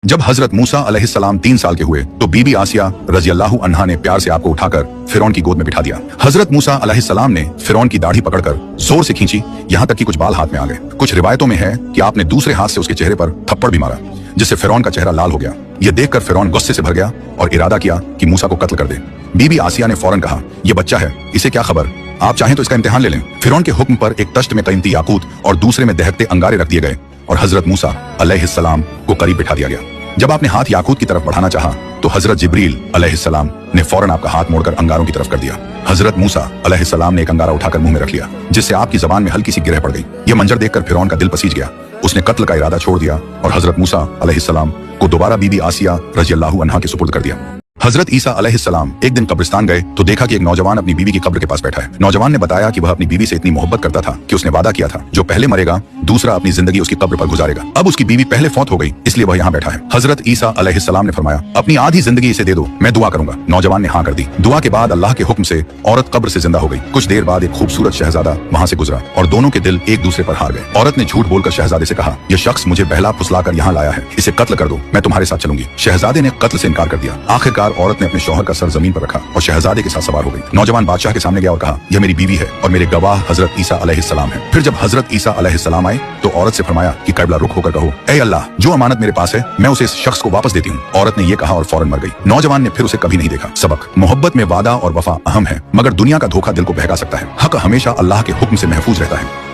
जब हजरत मूसा अलैहिस्सलाम 3 साल के हुए तो बीबी आसिया रजी अल्लाह अन्हा ने प्यार से आपको उठाकर फिरौन की गोद में बिठा दिया। हजरत मूसा अलैहिस्सलाम ने फिरौन की दाढ़ी पकड़कर जोर से खींची, यहाँ तक कि कुछ बाल हाथ में आ गए। कुछ रिवायतों में है कि आपने दूसरे हाथ से उसके चेहरे पर थप्पड़ भी मारा, जिससे फिरौन का चेहरा लाल हो गया। यह देखकर फिरौन गुस्से से भर गया और इरादा किया कि मूसा को कत्ल कर दे। बीबी आसिया ने फौरन कहा, यह बच्चा है, इसे क्या खबर, आप चाहें तो इसका इम्तिहान ले लें। फिरौन के हुक्म पर एक तश्त में कीमती याकूत और दूसरे में दहकते अंगारे रख दिए गए और हजरत मूसा अलैहिस्सलाम को करीब बिठा दिया गया। जब आपने हाथ याकूत की तरफ बढ़ाना चाहा तो हजरत जिब्रील अलैहिस्सलाम ने फौरन आपका हाथ मोड़कर अंगारों की तरफ कर दिया। हजरत मूसा अलैहिस्सलाम ने एक अंगारा उठाकर मुंह में रख लिया, जिससे आपकी जबान में हल्की सी गिरह पड़ गई। यह मंजर देखकर फिरौन का दिल पसीज गया। उसने कत्ल का इरादा छोड़ दिया और हजरत मूसा अलैहिस्सलाम को दोबारा बीबी आसिया रजी अल्लाह अन्हा के सुपुर्द कर दिया। हजरत ईसा अलैहिस्सलाम एक दिन कब्रिस्तान गए तो देखा कि एक नौजवान अपनी बीवी की कब्र के पास बैठा है। नौजवान ने बताया कि वह अपनी बीवी से इतनी मोहब्बत करता था कि उसने वादा किया था जो पहले मरेगा दूसरा अपनी जिंदगी उसकी कब्र पर गुजारेगा। अब उसकी बीवी पहले फौत हो गई, इसलिए वह यहाँ बैठा है। हजरत ईसा अलैहिस्सलाम ने फरमाया, अपनी आधी जिंदगी इसे दे दो, मैं दुआ करूंगा। नौजवान ने हाँ कर दी। दुआ के बाद अल्लाह के हुक्म से औरत कब्र से जिंदा हो गई। कुछ देर बाद एक खूबसूरत शहजादा वहां से गुजरा और दोनों के दिल एक दूसरे पर हार गए। औरत ने झूठ बोलकर शहजादे से कहा, यह शख्स मुझे बहला फुसलाकर यहाँ लाया है, इसे कत्ल कर दो, मैं तुम्हारे साथ चलूंगी। शहजादे ने कत्ल से इनकार कर दिया। आखिरकार औरत ने अपने शौहर सर जमीन पर रखा और शहजादे के साथ सवार हो गई। नौजवान बादशाह के सामने गया और कहा, यह मेरी बीवी है और मेरे गवाह हजरत ईसा अलैहिस्सलाम है। फिर जब हजरत ईसा अलैहिस्सलाम आए तो औरत से फरमाया कि क़िबला रुख होकर कहो, ऐ अल्लाह, जो अमानत मेरे पास है मैं उसे इस शख्स को वापस देती हूँ। औरत ने यह कहा और फौरन मर गई। नौजवान ने फिर उसे कभी नहीं देखा। सबक, मोहब्बत में वादा और वफा अहम है, मगर दुनिया का धोखा दिल को बहका सकता है। हक हमेशा अल्लाह के हुक्म से महफूज रहता है।